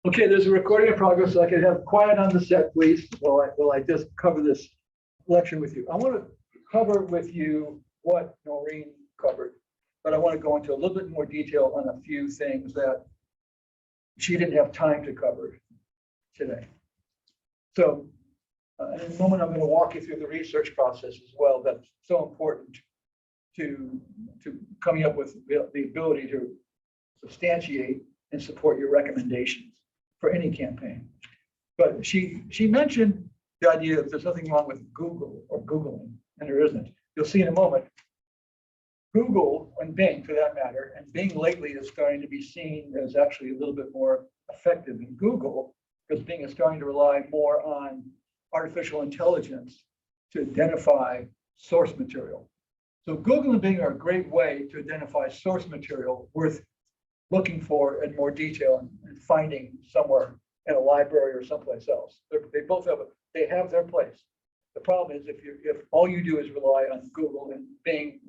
Okay, there's a recording in progress, so I can have quiet on the set, please, while I just cover this lecture with you. I want to cover with you what Noreen covered, but I want to go into a little bit more detail on a few things that she didn't have time to cover today. So in a moment, I'm going to walk you through the research process as well. That's so important to coming up with the ability to substantiate and support your recommendations for any campaign. But she mentioned the idea that there's nothing wrong with Google or Googling, and there isn't. You'll see in a moment. Google and Bing, for that matter, and Bing lately is starting to be seen as actually a little bit more effective than Google, because Bing is starting to rely more on artificial intelligence to identify source material. So Google and Bing are a great way to identify source material worth looking for in more detail and finding somewhere in a library or someplace else. They both have their place. The problem is if all you do is rely on Google and Bing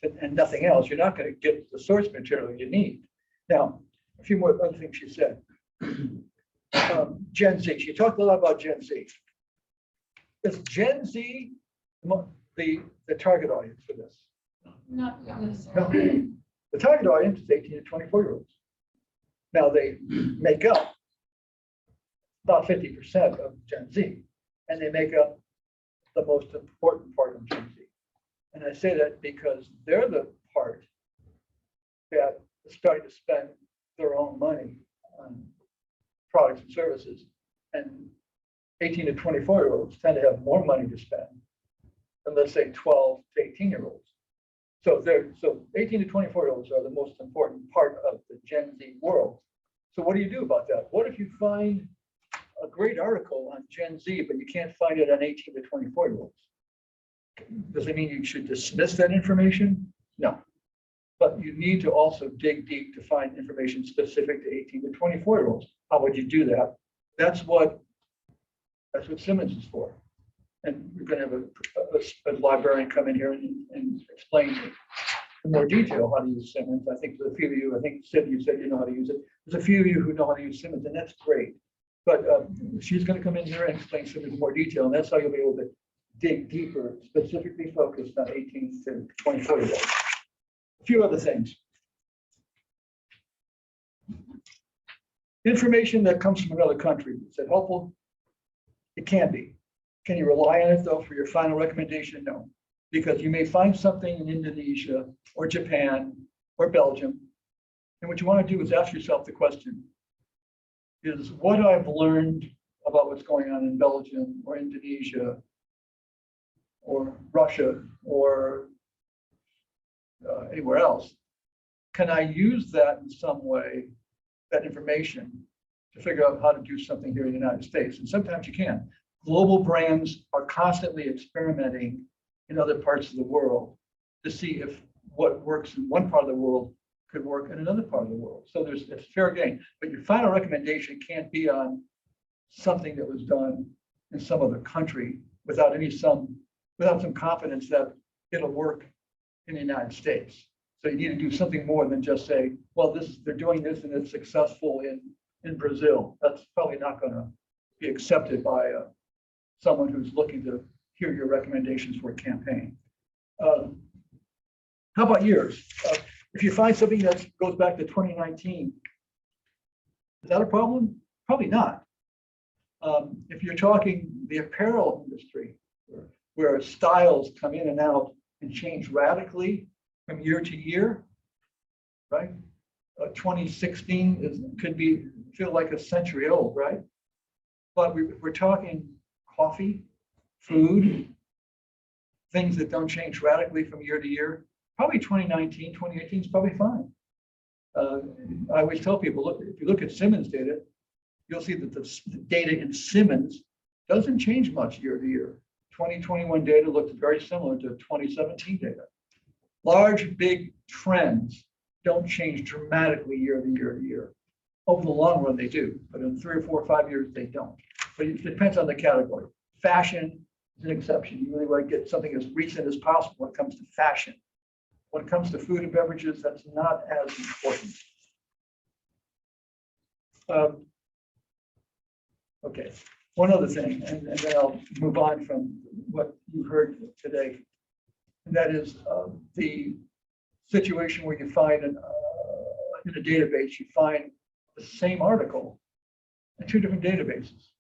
and nothing else, you're not going to get the source material you need. Now, a few more other things she said. Gen Z. She talked a lot about Gen Z. Is Gen Z the target audience for this? Not No. The target audience is 18 to 24-year-olds. Now they make up about 50% of Gen Z, and they make up the most important part of Gen Z. And I say that because they're the part that is starting to spend their own money on products and services. And 18 to 24-year-olds tend to have more money to spend than, let's say, 12 to 18-year-olds. So 18 to 24-year-olds are the most important part of the Gen Z world. So what do you do about that? What if you find a great article on Gen Z, but you can't find it on 18 to 24-year-olds? Does it mean you should dismiss that information? No. But you need to also dig deep to find information specific to 18 to 24-year-olds. How would you do that? That's what Simmons is for. And we're going to have a librarian come in here and explain in more detail how to use Simmons. I think there's a few of you, I think Sid, you said you know how to use it. There's a few of you who know how to use Simmons, and that's great. But she's going to come in here and explain Simmons in more detail, and that's how you'll be able to dig deeper, specifically focused on 18 to 24-year-olds. A few other things. Information that comes from another country. Is it helpful? It can be. Can you rely on it, though, for your final recommendation? No, because you may find something in Indonesia or Japan or Belgium. And what you want to do is ask yourself the question, is what I've learned about what's going on in Belgium or Indonesia or Russia or anywhere else, can I use that in some way, that information, to figure out how to do something here in the United States? And sometimes you can. Global brands are constantly experimenting in other parts of the world to see if what works in one part of the world could work in another part of the world. So it's fair game, but your final recommendation can't be on something that was done in some other country without some confidence that it'll work in the United States. So you need to do something more than just say, well, they're doing this and it's successful in Brazil. That's probably not going to be accepted by someone who's looking to hear your recommendations for a campaign. How about years? If you find something that goes back to 2019, is that a problem? Probably not. If you're talking the apparel industry, where styles come in and out and change radically from year to year, right? 2016 could feel like a century old, right? But we're talking coffee, food, things that don't change radically from year to year. Probably 2019, 2018 is probably fine. I always tell people, look, if you look at Simmons data, you'll see that the data in Simmons doesn't change much year to year. 2021 data looked very similar to 2017 data. Large, big trends don't change dramatically year to year to year. Over the long run, they do, but in 3 or 4 or 5 years, they don't. But it depends on the category. Fashion is an exception. You really want to get something as recent as possible when it comes to fashion. When it comes to food and beverages, that's not as important. Okay, one other thing, and then I'll move on from what you heard today. And that is the situation where you find in a database, you find the same article in two different databases.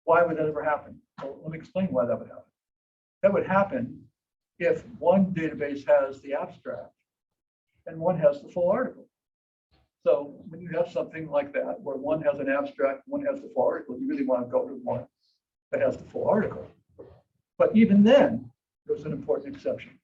Why would that ever happen? Well, let me explain why that would happen. That would happen if one database has the abstract and one has the full article. So when you have something like that, where one has an abstract, one has the full article, you really want to go to one that has the full article. But even then, there's an important exception,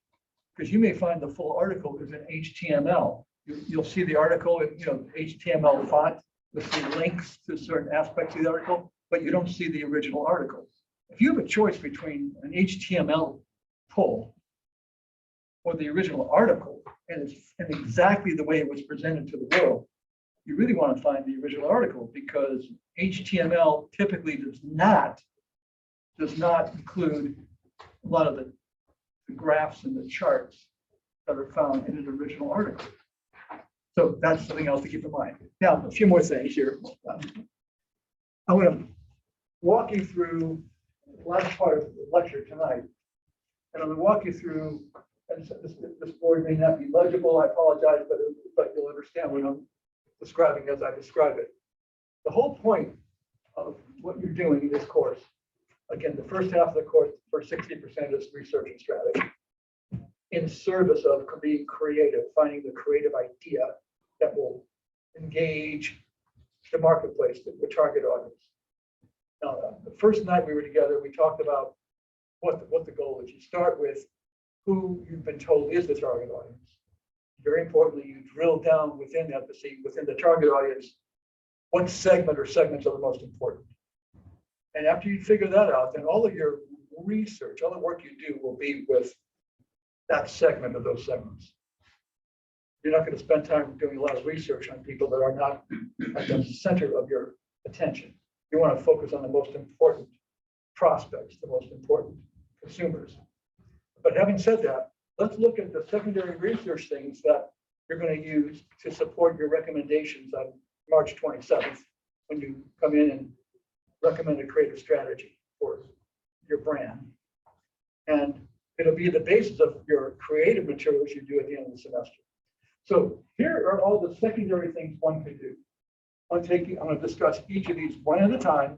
because you may find the full article is in HTML. You'll see the article in HTML font with the links to certain aspects of the article, but you don't see the original article. If you have a choice between an HTML pull or the original article, and it's in exactly the way it was presented to the world, you really want to find the original article, because HTML typically does not include a lot of the graphs and the charts that are found in an original article. So that's something else to keep in mind. Now, a few more things here. I want to walk you through the last part of the lecture tonight. And I'm going to walk you through, and this board may not be legible, I apologize, but you'll understand what I'm describing as I describe it. The whole point of what you're doing in this course, again, the first half of the course, for 60% is research and strategy, in service of being creative, finding the creative idea that will engage the marketplace, the target audience. Now, the first night we were together, we talked about what the goal is. You start with who you've been told is the target audience. Very importantly, you drill down within that to see within the target audience what segment or segments are the most important. And after you figure that out, then all of your research, all the work you do will be with that segment of those segments. You're not going to spend time doing a lot of research on people that are not at the center of your attention. You want to focus on the most important prospects, the most important consumers. But having said that, let's look at the secondary research things that you're going to use to support your recommendations on March 27th, when you come in and recommend a creative strategy for your brand. And it'll be the basis of your creative materials you do at the end of the semester. So here are all the secondary things one can do. I'm going to discuss each of these one at a time,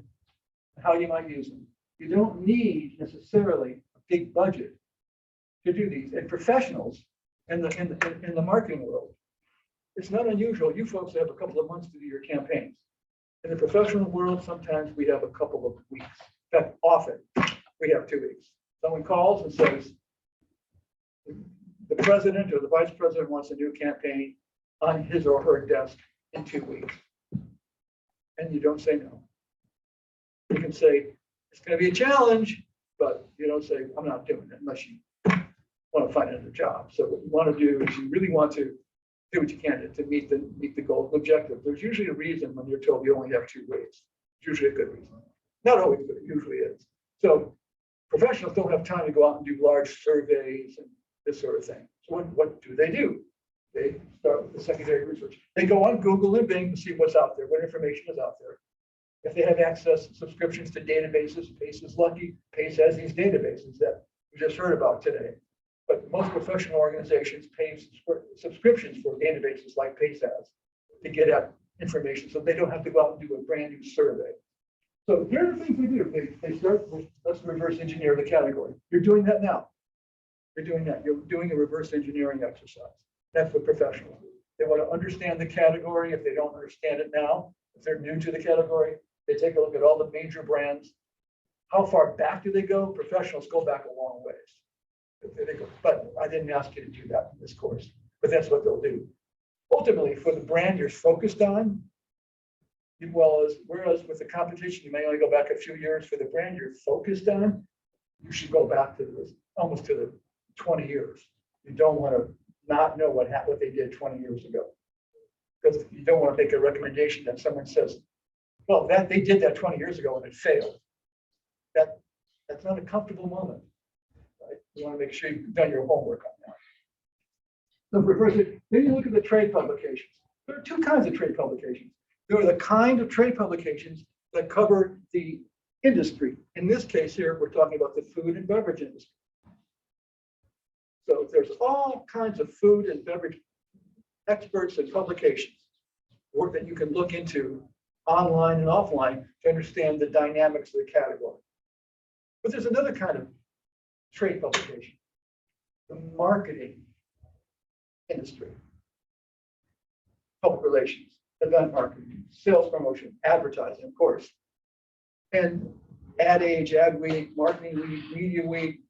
and how you might use them. You don't need necessarily a big budget to do these. And professionals in the marketing world, it's not unusual. You folks have a couple of months to do your campaigns. In the professional world, sometimes we have a couple of weeks. In fact, often we have 2 weeks. Someone calls and says, the president or the vice president wants a new campaign on his or her desk in 2 weeks. And you don't say no. You can say, it's going to be a challenge, but you don't say, I'm not doing it unless you want to find another job. So what you want to do is you really want to do what you can to meet the goal, the objective. There's usually a reason when you're told you only have 2 weeks. It's usually a good reason. Not always, but it usually is. So professionals don't have time to go out and do large surveys and this sort of thing. So what do? They start with the secondary research. They go on Google and Bing to see what's out there, what information is out there. If they have access to subscriptions to databases, Pace is lucky. Pace has these databases that we just heard about today. But most professional organizations pay subscriptions for databases like Pace has to get at information, so they don't have to go out and do a brand new survey. So here are the things we do. They start with, let's reverse engineer the category. You're doing that now. You're doing that. You're doing a reverse engineering exercise. That's what professionals do. They want to understand the category. If they don't understand it now, if they're new to the category, they take a look at all the major brands. How far back do they go? Professionals go back a long ways. They go, but I didn't ask you to do that in this course, but that's what they'll do. Ultimately, for the brand you're focused on, whereas with the competition, you may only go back a few years. For the brand you're focused on, you should go back to almost to the 20 years. You don't want to not know what they did 20 years ago, because you don't want to make a recommendation that someone says, well, they did that 20 years ago and it failed. That's not a comfortable moment. Right? You want to make sure you've done your homework on that. So reverse it. Then you look at the trade publications. There are 2 kinds of trade publications. There are the kind of trade publications that cover the industry. In this case here, we're talking about the food and beverage industry. So there's all kinds of food and beverage experts and publications work that you can look into online and offline to understand the dynamics of the category. But there's another kind of trade publication, the marketing industry, public relations, event marketing, sales promotion, advertising, of course, and Ad Age, Ad Week, Marketing Week, Media Week,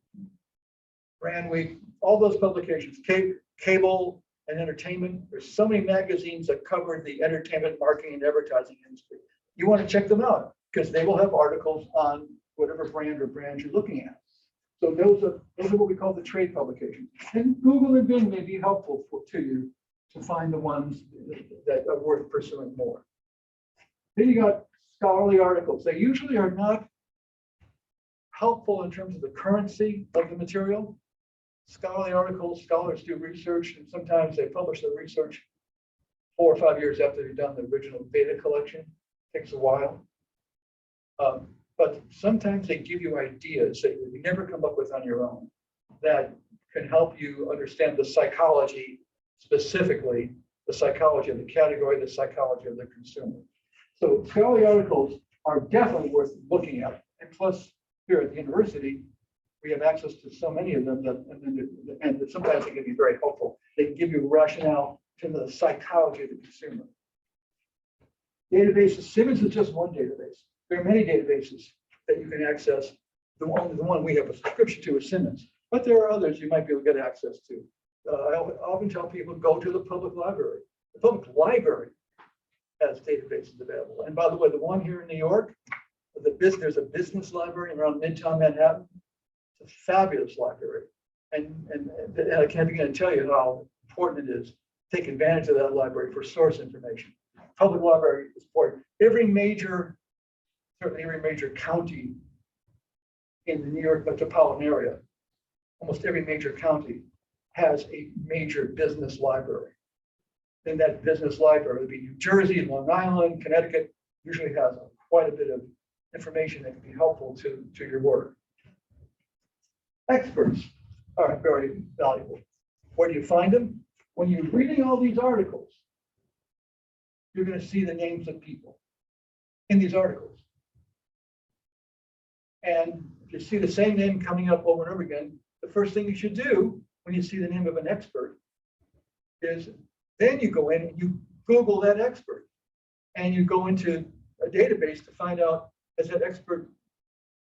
Brand Week, all those publications, cable and entertainment. There's so many magazines that cover the entertainment, marketing, and advertising industry. You want to check them out because they will have articles on whatever brand or brand you're looking at. So those are what we call the trade publications. And Google and Bing may be helpful to you to find the ones that are worth pursuing more. Then you got scholarly articles. They usually are not helpful in terms of the currency of the material. Scholarly articles, scholars do research, and sometimes they publish their research 4 or 5 years after they've done the original data collection. Takes a while. But sometimes they give you ideas that you never come up with on your own that can help you understand the psychology, specifically the psychology of the category, the psychology of the consumer. So scholarly articles are definitely worth looking at. And plus, here at the university, we have access to so many of them and sometimes they can be very helpful. They can give you rationale to the psychology of the consumer. Databases, Simmons is just one database. There are many databases that you can access. The one we have a subscription to is Simmons, but there are others you might be able to get access to. I often tell people go to the public library. The public library has databases available. And by the way, the one here in New York, there's a business library around Midtown Manhattan. It's a fabulous library. And I can't begin to tell you how important it is to take advantage of that library for source information. Public library is important. Certainly every major county in the New York metropolitan area, almost every major county has a major business library. And that business library would be New Jersey and Long Island, Connecticut, usually has quite a bit of information that can be helpful to your work. Experts are very valuable. Where do you find them? When you're reading all these articles, you're going to see the names of people in these articles. And if you see the same name coming up over and over again, the first thing you should do when you see the name of an expert is then you go in and you Google that expert and you go into a database to find out, has that expert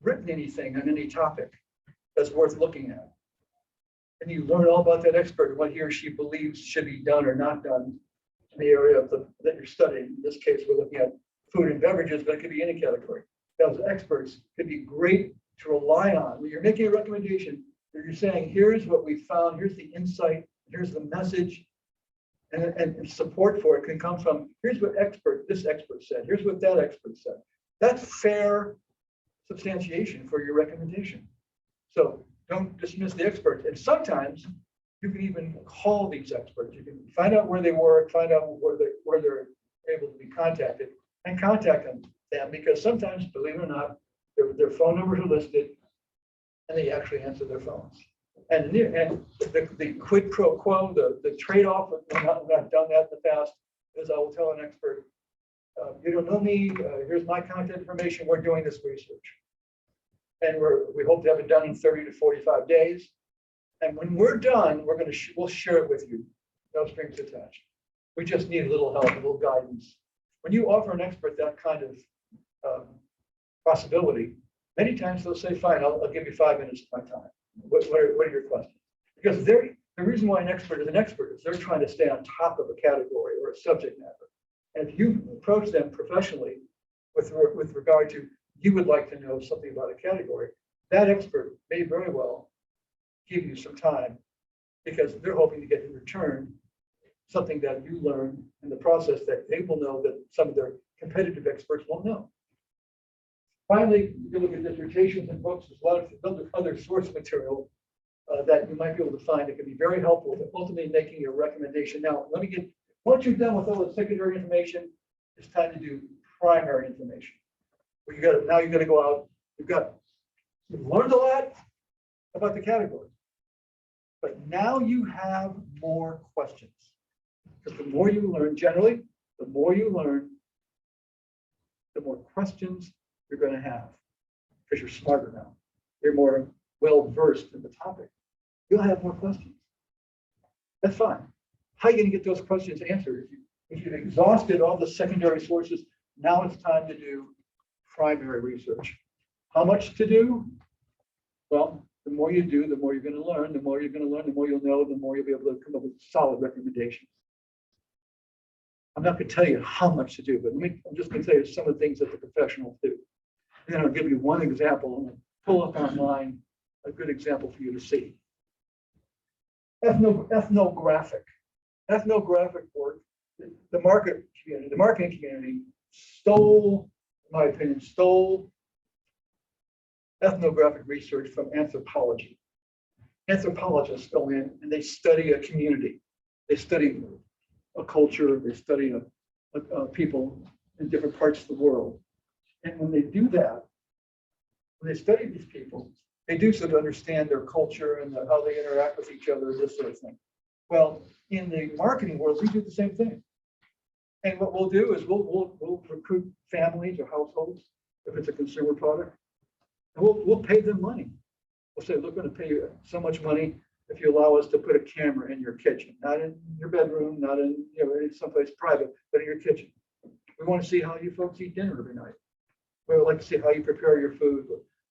written anything on any topic that's worth looking at? And you learn all about that expert and what he or she believes should be done or not done in the area of that you're studying. In this case, we're looking at food and beverages, but it could be any category. Those experts could be great to rely on. When you're making a recommendation, you're saying, here's what we found, here's the insight, here's the message, and support for it can come from, here's what this expert said, here's what that expert said. That's fair substantiation for your recommendation. So don't dismiss the experts. And sometimes you can even call these experts. You can find out where they work, find out where they're able to be contacted, and contact them because sometimes, believe it or not, their phone numbers are listed and they actually answer their phones. And the quid pro quo, the trade-off, when I've done that in the past, is I will tell an expert, you don't know me, here's my contact information, we're doing this research. And we hope to have it done in 30 to 45 days. And when we're done, we'll share it with you, no strings attached. We just need a little help, a little guidance. When you offer an expert that kind of possibility, many times they'll say, fine, I'll give you 5 minutes of my time. What are your questions? Because the reason why an expert is they're trying to stay on top of a category or a subject matter. And if you approach them professionally with regard to, you would like to know something about a category, that expert may very well give you some time because they're hoping to get in return something that you learn in the process that they will know that some of their competitive experts won't know. Finally, you can look at dissertations and books. There's a lot of other source material that you might be able to find that can be very helpful in ultimately making your recommendation. Now, once you're done with all the secondary information, It's time to do primary information. Where now you got to go out. You've learned a lot about the category, but now you have more questions. Because the more you learn, generally, the more you learn, the more questions you're going to have. Because you're smarter now. You're more well versed in the topic. You'll have more questions. That's fine. How are you going to get those questions answered? If you've exhausted all the secondary sources, now it's time to do primary research. How much to do? Well, the more you do, the more you're going to learn. The more you're going to learn, the more you'll know, the more you'll be able to come up with solid recommendations. I'm not going to tell you how much to do, but I'm just going to tell you some of the things that the professionals do. And then I'll give you one example and pull up online a good example for you to see. Ethnographic work. The marketing community stole, in my opinion, ethnographic research from anthropology. Anthropologists go in and they study a community. They study a culture. They study people in different parts of the world. And when they do that, when they study these people, they do so to understand their culture and how they interact with each other, this sort of thing. Well, in the marketing world, we do the same thing. And what we'll do is we'll recruit families or households if it's a consumer product, and we'll pay them money. We'll say, look, we're going to pay you so much money if you allow us to put a camera in your kitchen, not in your bedroom, not in someplace private, but in your kitchen. We want to see how you folks eat dinner every night. We would like to see how you prepare your food.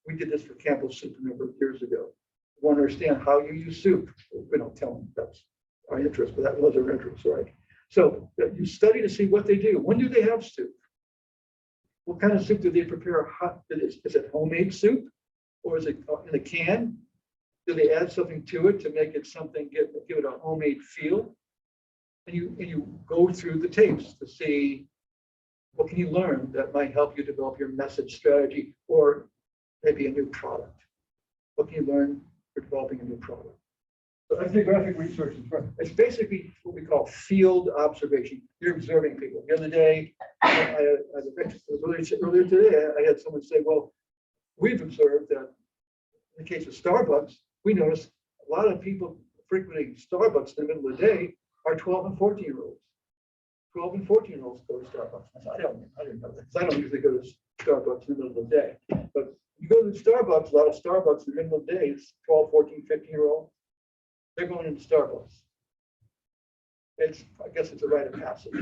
We did this for Campbell Soup a number of years ago. We want to understand how you use soup. We don't tell them that's our interest, but that was our interest, right? So you study to see what they do. When do they have soup? What kind of soup do they prepare? Is it homemade soup, or is it in a can? Do they add something to it to make it something, give it a homemade feel? And you go through the tapes to see what can you learn that might help you develop your message strategy or maybe a new product. What can you learn for developing a new product? So ethnographic research it's basically what we call field observation. You're observing people. The other day, earlier today, I had someone say, well, we've observed that in the case of Starbucks, we noticed a lot of people frequenting Starbucks in the middle of the day are 12 and 14-year-olds. 12 and 14-year-olds go to Starbucks. I didn't know that because I don't usually go to Starbucks in the middle of the day. But you go to Starbucks, a lot of Starbucks in the middle of the day, it's 12, 14, 15-year-olds. They're going into Starbucks. I guess it's a rite of passage.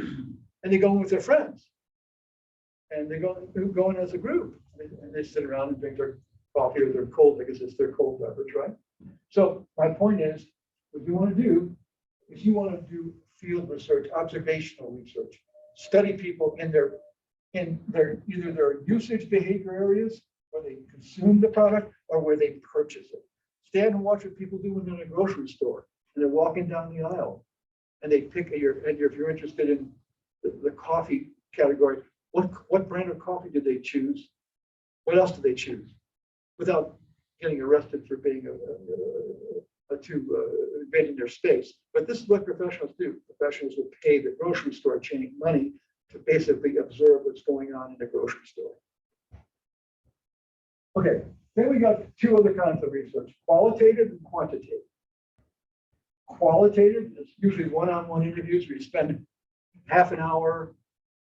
And they go in with their friends. And they go in as a group. And they sit around and drink their coffee or their cold, because it's their cold beverage, right? So my point is, what you want to do is you want to do field research, observational research, study people in their either their usage behavior areas, where they consume the product or where they purchase it. Stand and watch what people do when they're in a grocery store and they're walking down the aisle and they pick if you're interested in the coffee category, what brand of coffee did they choose? What else do they choose? Without getting arrested for being invading their space. But this is what professionals do. Professionals will pay the grocery store chain money to basically observe what's going on in the grocery store. Okay, then we got two other kinds of research, qualitative and quantitative. Qualitative is usually one-on-one interviews where you spend half an hour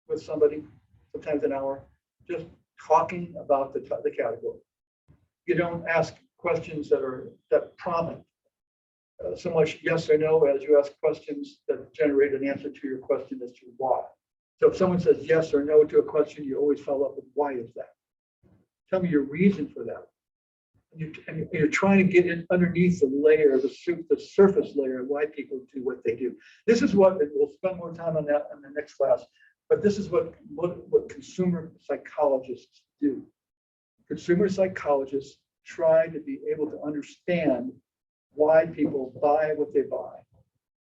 with somebody, sometimes an hour, just talking about the category. You don't ask questions that prompt so much yes or no as you ask questions that generate an answer to your question as to why. So if someone says yes or no to a question, you always follow up with why is that? Tell me your reason for that. And you're trying to get in underneath the layer, the surface layer of why people do what they do. This is what, and we'll spend more time on that in the next class, but this is what consumer psychologists do. Consumer psychologists try to be able to understand why people buy what they buy,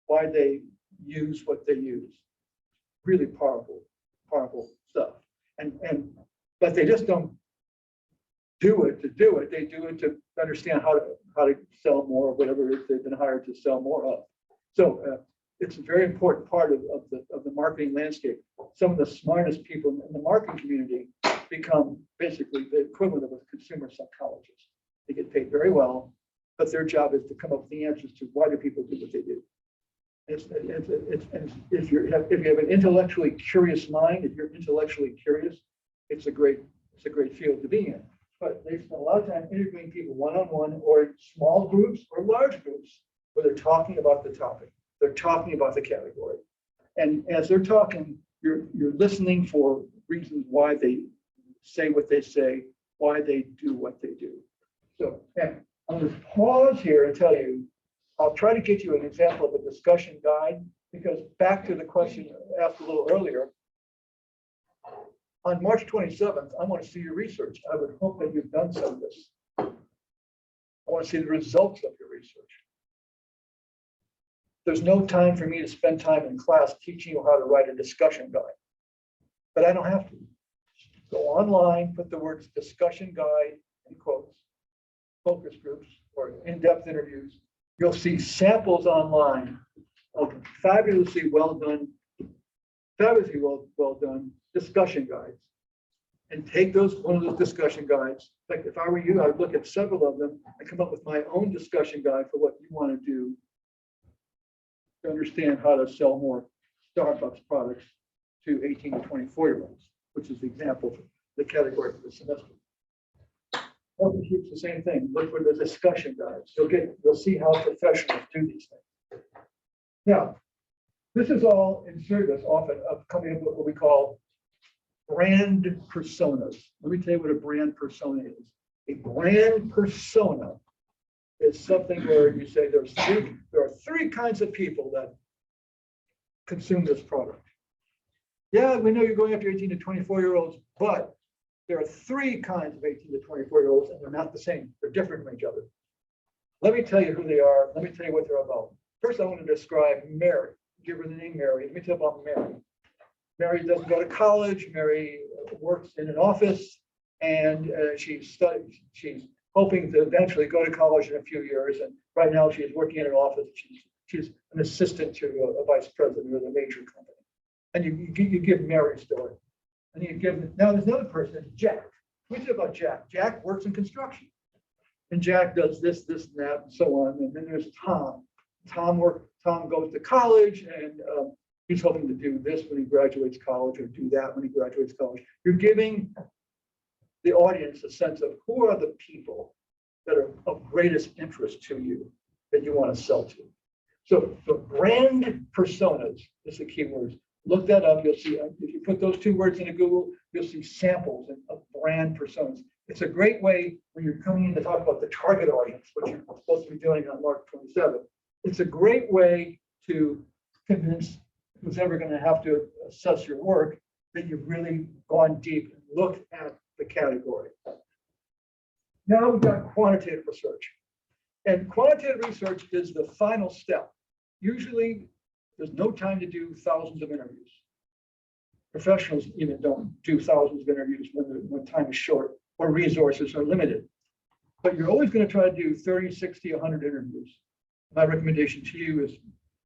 why they use what they use. Really powerful stuff. But they just don't do it to do it. They do it to understand how to sell more of whatever it is they've been hired to sell more of. So it's a very important part of the marketing landscape. Some of the smartest people in the marketing community become basically the equivalent of a consumer psychologist. They get paid very well, but their job is to come up with the answers to why do people do what they do. If you have an intellectually curious mind, if you're intellectually curious, it's a great field to be in. But they spend a lot of time interviewing people one-on-one or in small groups or large groups where they're talking about the topic. They're talking about the category. And as they're talking, you're listening for reasons why they say what they say, why they do what they do. So I'm going to pause here and tell you, I'll try to get you an example of a discussion guide, because back to the question asked a little earlier, on March 27th, I want to see your research. I would hope that you've done some of this. I want to see the results of your research. There's no time for me to spend time in class teaching you how to write a discussion guide, but I don't have to. Go online, put the words discussion guide in quotes, focus groups, or in-depth interviews. You'll see samples online of fabulously well done discussion guides. And take one of those discussion guides. Like if I were you, I would look at several of them and come up with my own discussion guide for what you want to do to understand how to sell more Starbucks products to 18 to 24-year-olds, which is the example for the category for the semester. Focus groups, the same thing. Look for the discussion guides. You'll see how professionals do these things. Now, this is all in service often of coming up with what we call brand personas. Let me tell you what a brand persona is. A brand persona is something where you say there are three kinds of people that consume this product. Yeah, we know you're going after 18 to 24-year-olds, but there are three kinds of 18 to 24-year-olds, and they're not the same. They're different from each other. Let me tell you who they are. Let me tell you what they're about. First, I want to describe Mary. Give her the name Mary. Let me tell you about Mary. Mary doesn't go to college. Mary works in an office, and she's hoping to eventually go to college in a few years. And right now, she's working in an office. She's an assistant to a vice president of a major company. And you give Mary's story. And you give, now there's another person, Jack. Let me tell you about Jack. Jack works in construction. And Jack does this, and that, and so on. And then there's Tom. Tom goes to college, and he's hoping to do this when he graduates college, or do that when he graduates college. You're giving the audience a sense of who are the people that are of greatest interest to you that you want to sell to. So the brand personas is the key word. Look that up. You'll see, if you put those two words into Google, you'll see samples of brand personas. It's a great way when you're coming in to talk about the target audience, which you're supposed to be doing on March 27th. It's a great way to convince who's ever going to have to assess your work that you've really gone deep and looked at the category. Now we've got quantitative research. And quantitative research is the final step. Usually, there's no time to do thousands of interviews. Professionals even don't do thousands of interviews when time is short or resources are limited. But you're always going to try to do 30, 60, 100 interviews. My recommendation to you is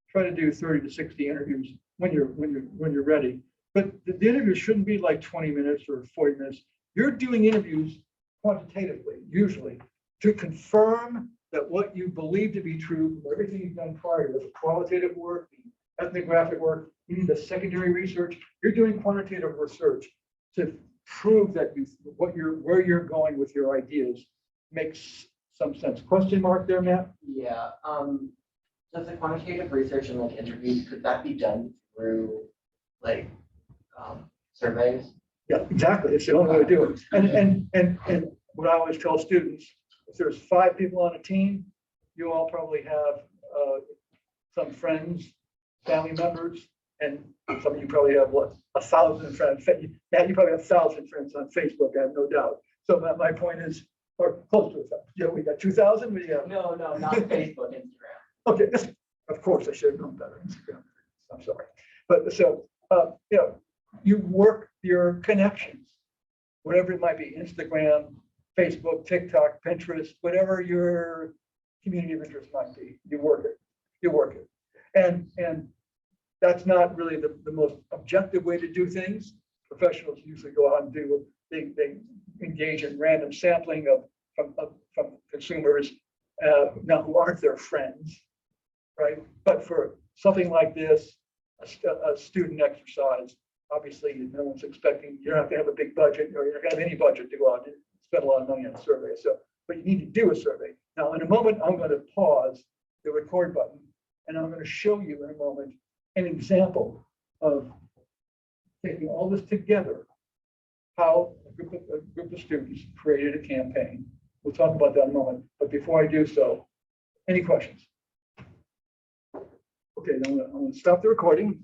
try to do 30 to 60 interviews when you're ready. But the interviews shouldn't be like 20 minutes or 40 minutes. You're doing interviews quantitatively, usually, to confirm that what you believe to be true from everything you've done prior to the qualitative work, the ethnographic work, even the secondary research. You're doing quantitative research to prove that where you're going with your ideas makes some sense. Question mark there, Matt? Yeah. Does the quantitative research and like interviews, could that be done through like surveys? Yeah, exactly. It's the only way to do it. And what I always tell students, if there's 5 people on a team, you all probably have some friends, family members, and some of you probably have what, 1,000 friends. Matt, you probably have 1,000 friends on Facebook, I have no doubt. So my point is, or close to 1,000. Yeah, we got 2,000. No, not Facebook, Instagram. Okay, of course I should have known better. Instagram. I'm sorry, but so you work your connections, whatever it might be, Instagram, Facebook, TikTok, Pinterest, whatever your community of interest might be. You work it, and that's not really the most objective way to do things. Professionals usually go out and they engage in random sampling from consumers now who aren't their friends, right? But for something like this, a student exercise, obviously no one's expecting, you're not gonna have a big budget, or you're not gonna have any budget to go out and spend a lot of money on a survey. So, but you need to do a survey. Now, in a moment, I'm going to pause the record button, and I'm going to show you in a moment an example of taking all this together, how a group of students created a campaign. We'll talk about that in a moment. But before I do so, any questions? Okay, I'm going to stop the recording.